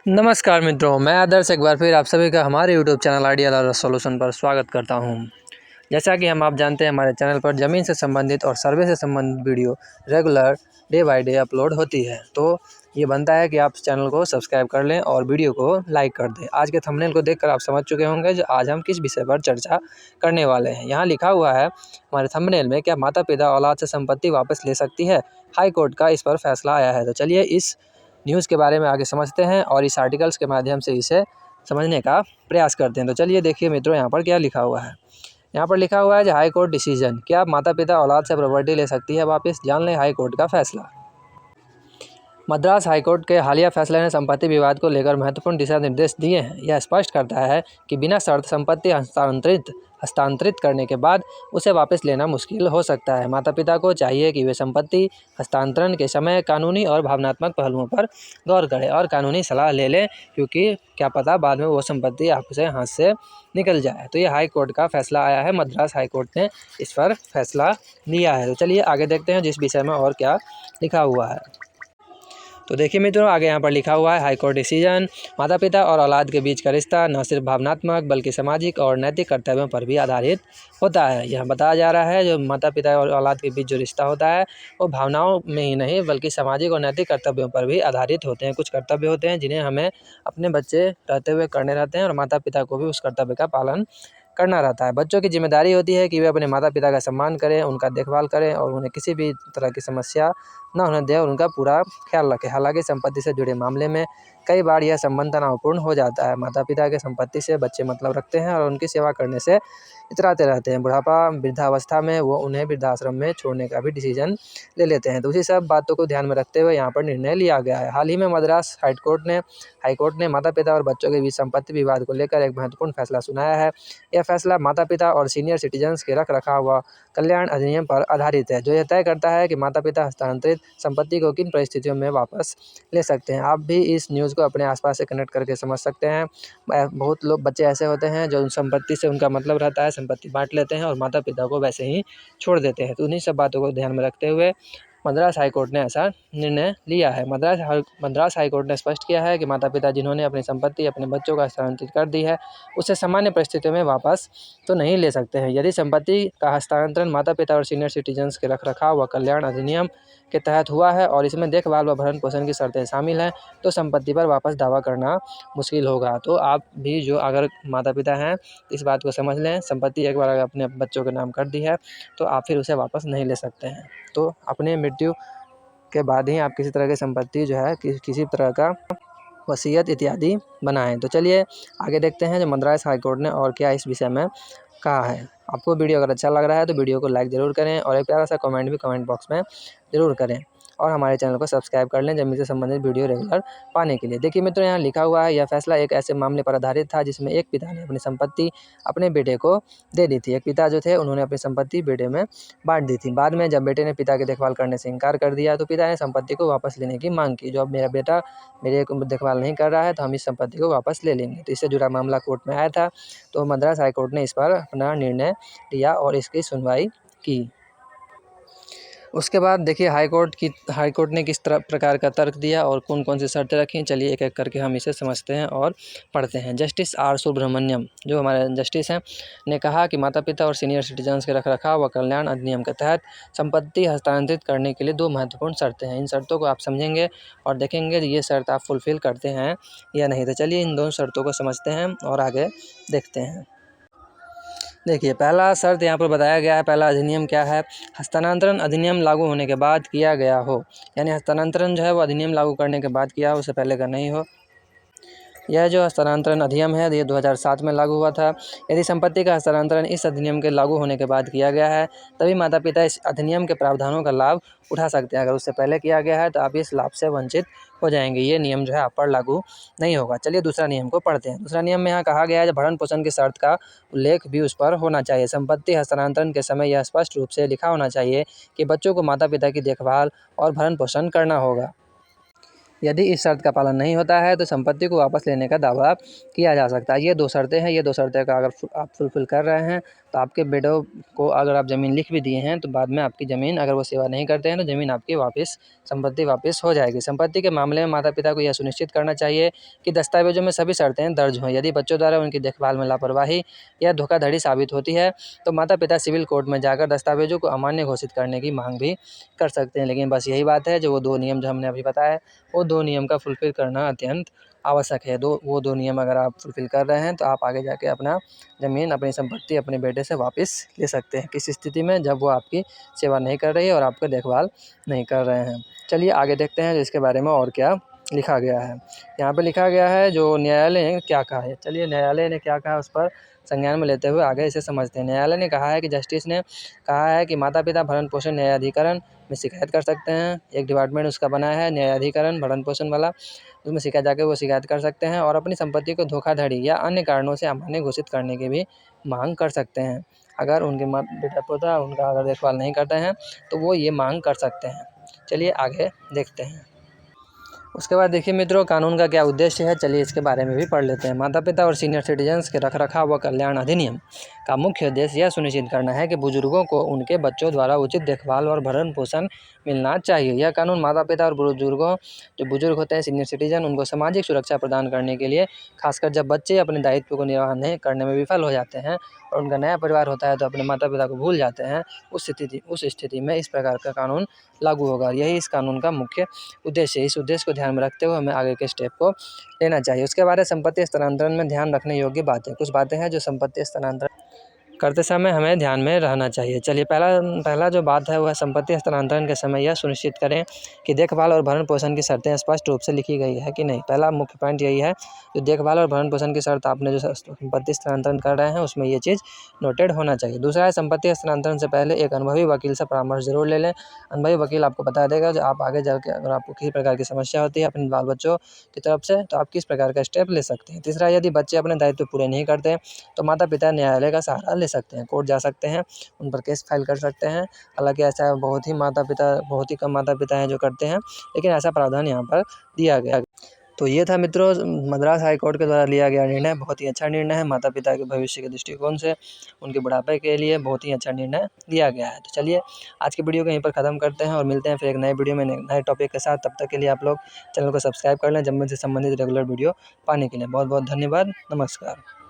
नमस्कार मित्रों, मैं आदर्श एक बार फिर आप सभी का हमारे यूट्यूब चैनल आइडियल सॉल्यूशन पर स्वागत करता हूं। जैसा कि हम आप जानते हैं, हमारे चैनल पर ज़मीन से संबंधित और सर्वे से संबंधित video regular day by day upload होती है। तो ये बनता है कि आप चैनल को सब्सक्राइब कर लें और वीडियो को लाइक कर दें। आज के थंबनेल को देखकर आप समझ चुके होंगे जो आज हम किस विषय पर चर्चा करने वाले हैं। यहाँ लिखा हुआ है हमारे थंबनेल में, क्या माता पिता औलाद से संपत्ति वापस ले सकती है? हाई कोर्ट का इस पर फैसला आया है। तो चलिए इस न्यूज़ के बारे में आगे समझते हैं और इस आर्टिकल्स के माध्यम से इसे समझने का प्रयास करते हैं। तो चलिए देखिए मित्रों, यहाँ पर क्या लिखा हुआ है। यहाँ पर लिखा हुआ है हाई कोर्ट डिसीजन, क्या माता पिता औलाद से प्रॉपर्टी ले सकती है वापस? जान लें हाई कोर्ट का फैसला। मद्रास हाईकोर्ट के हालिया फैसले ने संपत्ति विवाद को लेकर महत्वपूर्ण दिशा निर्देश दिए हैं। यह स्पष्ट करता है कि बिना शर्त संपत्ति हस्तांतरित करने के बाद उसे वापस लेना मुश्किल हो सकता है। माता पिता को चाहिए कि वे संपत्ति हस्तांतरण के समय कानूनी और भावनात्मक पहलुओं पर गौर करें और कानूनी सलाह ले लें, क्योंकि क्या पता बाद में वो संपत्ति आपसे हाथ से निकल जाए। तो ये हाई कोर्ट का फैसला आया है, मद्रास हाई कोर्ट ने इस पर फैसला लिया है। तो चलिए आगे देखते हैं जिस विषय में और क्या लिखा हुआ है। तो देखिए मित्रों, आगे यहाँ पर लिखा हुआ है हाई कोर्ट डिसीजन, माता पिता और औलाद के बीच का रिश्ता न सिर्फ भावनात्मक बल्कि सामाजिक और नैतिक कर्तव्यों पर भी आधारित होता है। यह बताया जा रहा है जो माता पिता और औलाद के बीच जो रिश्ता होता है वो भावनाओं में ही नहीं बल्कि सामाजिक और नैतिक कर्तव्यों पर भी आधारित होते हैं। कुछ कर्तव्य होते हैं जिन्हें हमें अपने बच्चे रहते हुए करने रहते हैं और माता पिता को भी उस कर्तव्य का पालन करना रहता है। बच्चों की जिम्मेदारी होती है कि वे अपने माता पिता का सम्मान करें, उनका देखभाल करें और उन्हें किसी भी तरह की समस्या न होने दें और उनका पूरा ख्याल रखें। हालांकि संपत्ति से जुड़े मामले में कई बार यह संबंध तनावपूर्ण हो जाता है। माता पिता के संपत्ति से बच्चे मतलब रखते हैं और उनकी सेवा करने से इतराते रहते हैं। बुढ़ापा, वृद्धावस्था में वो उन्हें वृद्धाश्रम में छोड़ने का भी डिसीजन ले लेते हैं। तो उसी सब बातों को ध्यान में रखते हुए यहाँ पर निर्णय लिया गया है। हाल ही में मद्रास हाईकोर्ट ने माता पिता और बच्चों के बीच संपत्ति विवाद को लेकर एक महत्वपूर्ण फैसला सुनाया है। यह फैसला माता पिता और सीनियर सिटीजन्स के रख रखाव व कल्याण अधिनियम पर आधारित है, जो यह तय करता है कि माता पिता हस्तांतरित संपत्ति को किन परिस्थितियों में वापस ले सकते हैं। आप भी इस न्यूज़ को अपने आसपास से कनेक्ट करके समझ सकते हैं। बहुत लोग बच्चे ऐसे होते हैं जो संपत्ति से उनका मतलब रहता है, संपत्ति बांट लेते हैं और माता पिता को वैसे ही छोड़ देते हैं। तो उन्हीं सब बातों को ध्यान में रखते हुए मद्रास हाईकोर्ट ने ऐसा निर्णय लिया है। मद्रास हाईकोर्ट ने स्पष्ट किया है कि माता पिता जिन्होंने अपनी संपत्ति अपने बच्चों को हस्तांतरित कर दी है उसे सामान्य परिस्थितियों में वापस तो नहीं ले सकते हैं। यदि संपत्ति का हस्तांतरण माता पिता और सीनियर सिटीजन्स के रखरखाव व कल्याण अधिनियम के तहत हुआ है और इसमें देखभाल व भरण पोषण की शर्तें शामिल हैं, तो संपत्ति पर वापस दावा करना मुश्किल होगा। तो आप भी जो अगर माता पिता हैं इस बात को समझ लें, संपत्ति एक बार अगर अपने बच्चों के नाम कर दी है तो आप फिर उसे वापस नहीं ले सकते हैं। तो अपने मृत्यु के बाद ही आप किसी तरह की संपत्ति जो है किसी तरह का वसीयत इत्यादि बनाएं। तो चलिए आगे देखते हैं जो मद्रास हाईकोर्ट ने और क्या इस विषय में कहा है। आपको वीडियो अगर अच्छा लग रहा है तो वीडियो को लाइक ज़रूर करें और एक प्यारा सा कमेंट भी कमेंट बॉक्स में ज़रूर करें और हमारे चैनल को सब्सक्राइब कर लें ज़मीन से संबंधित वीडियो रेगुलर पाने के लिए। देखिए मित्रों, यहाँ लिखा हुआ है यह फैसला एक ऐसे मामले पर आधारित था जिसमें एक पिता ने अपनी संपत्ति अपने बेटे को दे दी थी। एक पिता जो थे उन्होंने अपनी संपत्ति बेटे में बांट दी थी। बाद में जब बेटे ने पिता की देखभाल करने से इनकार कर दिया तो पिता ने संपत्ति को वापस लेने की मांग की। जो अब मेरा बेटा मेरे को देखभाल नहीं कर रहा है तो हम इस संपत्ति को वापस ले लेंगे। तो इससे जुड़ा मामला कोर्ट में आया था। तो मद्रास हाईकोर्ट ने इस पर अपना निर्णय लिया और इसकी सुनवाई की। उसके बाद देखिए हाईकोर्ट ने किस तरह प्रकार का तर्क दिया और कौन कौन सी शर्तें रखी। चलिए एक एक करके हम इसे समझते हैं और पढ़ते हैं। जस्टिस आर सुब्रमण्यम जो हमारे जस्टिस हैं ने कहा कि माता पिता और सीनियर सिटीजन्स के रखरखाव व कल्याण अधिनियम के तहत संपत्ति हस्तांतरित करने के लिए दो महत्वपूर्ण शर्तें हैं। इन शर्तों को आप समझेंगे और देखेंगे ये शर्त आप फुलफिल करते हैं या नहीं। तो चलिए इन दोनों शर्तों को समझते हैं और आगे देखते हैं। देखिए पहला शर्त यहाँ पर बताया गया है, पहला अधिनियम क्या है? हस्तांतरण अधिनियम लागू होने के बाद किया गया हो, यानी हस्तांतरण जो है वो अधिनियम लागू करने के बाद किया हो, उससे पहले का नहीं हो। यह जो हस्तांतरण अधिनियम है ये 2007 में लागू हुआ था। यदि संपत्ति का हस्तांतरण इस अधिनियम के लागू होने के बाद किया गया है तभी माता पिता इस अधिनियम के प्रावधानों का लाभ उठा सकते हैं। अगर उससे पहले किया गया है तो आप इस लाभ से वंचित हो जाएंगे, ये नियम जो है आप पर लागू नहीं होगा। चलिए दूसरा नियम को पढ़ते हैं। दूसरा नियम में यहाँ कहा गया है भरण पोषण की शर्त का उल्लेख भी उस पर होना चाहिए। संपत्ति हस्तांतरण के समय यह स्पष्ट रूप से लिखा होना चाहिए कि बच्चों को माता पिता की देखभाल और भरण पोषण करना होगा। यदि इस शर्त का पालन नहीं होता है तो संपत्ति को वापस लेने का दावा किया जा सकता है। ये दो शर्तें हैं, ये दो शर्तें का अगर आप फुलफिल कर रहे हैं तो आपके बेटों को अगर आप ज़मीन लिख भी दिए हैं तो बाद में आपकी ज़मीन अगर वो सेवा नहीं करते हैं तो ज़मीन आपकी संपत्ति वापस हो जाएगी। संपत्ति के मामले में माता-पिता को यह सुनिश्चित करना चाहिए कि दस्तावेज़ों में सभी शर्तें दर्ज हों। यदि बच्चों द्वारा उनकी देखभाल में लापरवाही या धोखाधड़ी साबित होती है तो माता-पिता सिविल कोर्ट में जाकर दस्तावेज़ों को अमान्य घोषित करने की मांग भी कर सकते हैं। लेकिन बस यही बात है, जो वो 2 नियम जो हमने अभी बताया, वो 2 नियम का फुलफ़िल करना अत्यंत आवश्यक है। वो 2 नियम अगर आप फुलफ़िल कर रहे हैं तो आप आगे जाके अपना ज़मीन, अपनी संपत्ति अपने बेटे से वापस ले सकते हैं। किस स्थिति में? जब वो आपकी सेवा नहीं कर रही है और आपकी देखभाल नहीं कर रहे हैं। चलिए आगे देखते हैं इसके बारे में और क्या लिखा गया है। यहाँ पे लिखा गया है जो न्यायालय ने क्या कहा है। चलिए न्यायालय ने क्या कहा उस पर संज्ञान में लेते हुए आगे इसे समझते हैं। न्यायालय ने कहा है कि जस्टिस ने कहा है कि माता-पिता भरण-पोषण न्यायाधिकरण में शिकायत कर सकते हैं। एक डिपार्टमेंट उसका बना है न्यायाधिकरण भरण-पोषण वाला, उसमें शिकायत जाके वो शिकायत कर सकते हैं और अपनी संपत्ति को धोखाधड़ी या अन्य कारणों से अमान्य घोषित करने की भी मांग कर सकते हैं। अगर उनके बेटा-पोता उनका अगर देखभाल नहीं करते हैं तो वो ये मांग कर सकते हैं। चलिए आगे देखते हैं। उसके बाद देखिए मित्रों, कानून का क्या उद्देश्य है, चलिए इसके बारे में भी पढ़ लेते हैं। माता-पिता और सीनियर सिटीजन्स के रखरखाव व कल्याण अधिनियम का मुख्य उद्देश्य यह सुनिश्चित करना है कि बुजुर्गों को उनके बच्चों द्वारा उचित देखभाल और भरण-पोषण मिलना चाहिए। यह कानून माता-पिता और बुजुर्गों, जो बुजुर्ग होते हैं सीनियर सिटीजन, उनको सामाजिक सुरक्षा प्रदान करने के लिए, खासकर जब बच्चे अपने दायित्व को निर्वाह नहीं करने में विफल हो जाते हैं और उनका नया परिवार होता है तो अपने माता-पिता को भूल जाते हैं, उस स्थिति में इस प्रकार का कानून लागू होगा। यही इस कानून का मुख्य उद्देश्य है। इस उद्देश्य को ध्यान में रखते हुए हमें आगे के स्टेप को लेना चाहिए। उसके बाद संपत्ति हस्तांतरण में ध्यान रखने योग्य बातें। कुछ बातें हैं जो संपत्ति हस्तांतरण करते समय हमें ध्यान में रहना चाहिए। चलिए पहला जो बात है वह संपत्ति हस्तांतरण के समय यह सुनिश्चित करें कि देखभाल और भरण-पोषण की शर्तें स्पष्ट रूप से लिखी गई है कि नहीं। पहला मुख्य पॉइंट यही है, जो देखभाल और भरण-पोषण की शर्त आपने जो संपत्ति हस्तांतरण कर रहे हैं उसमें ये चीज़ नोटेड होना चाहिए। दूसरा है, संपत्ति हस्तांतरण से पहले एक अनुभवी वकील से परामर्श जरूर ले लें। अनुभवी वकील आपको बता देगा जो आप आगे जाके अगर आपको किसी प्रकार की समस्या होती है अपने बाल बच्चों की तरफ से तो आप किस प्रकार का स्टेप ले सकते हैं। तीसरा, यदि बच्चे अपने दायित्व पूरे नहीं करते तो माता-पिता न्यायालय का सहारा ले सकते हैं, कोर्ट जा सकते हैं, उन पर केस फाइल कर सकते हैं। हालांकि ऐसा बहुत ही कम माता-पिता हैं जो करते हैं, लेकिन ऐसा प्रावधान यहाँ पर दिया गया। तो ये था मित्रों मद्रास हाई कोर्ट के द्वारा लिया गया निर्णय। बहुत ही अच्छा निर्णय है, माता-पिता के भविष्य के दृष्टिकोण से उनके बुढ़ापे के लिए बहुत ही अच्छा निर्णय लिया गया है। तो चलिए आज की वीडियो को यहीं पर ख़त्म करते हैं और मिलते हैं फिर एक नए वीडियो में नए टॉपिक के साथ। तब तक के लिए आप लोग चैनल को सब्सक्राइब कर लें ज़मीन से संबंधित रेगुलर वीडियो पाने के लिए। बहुत बहुत धन्यवाद। नमस्कार।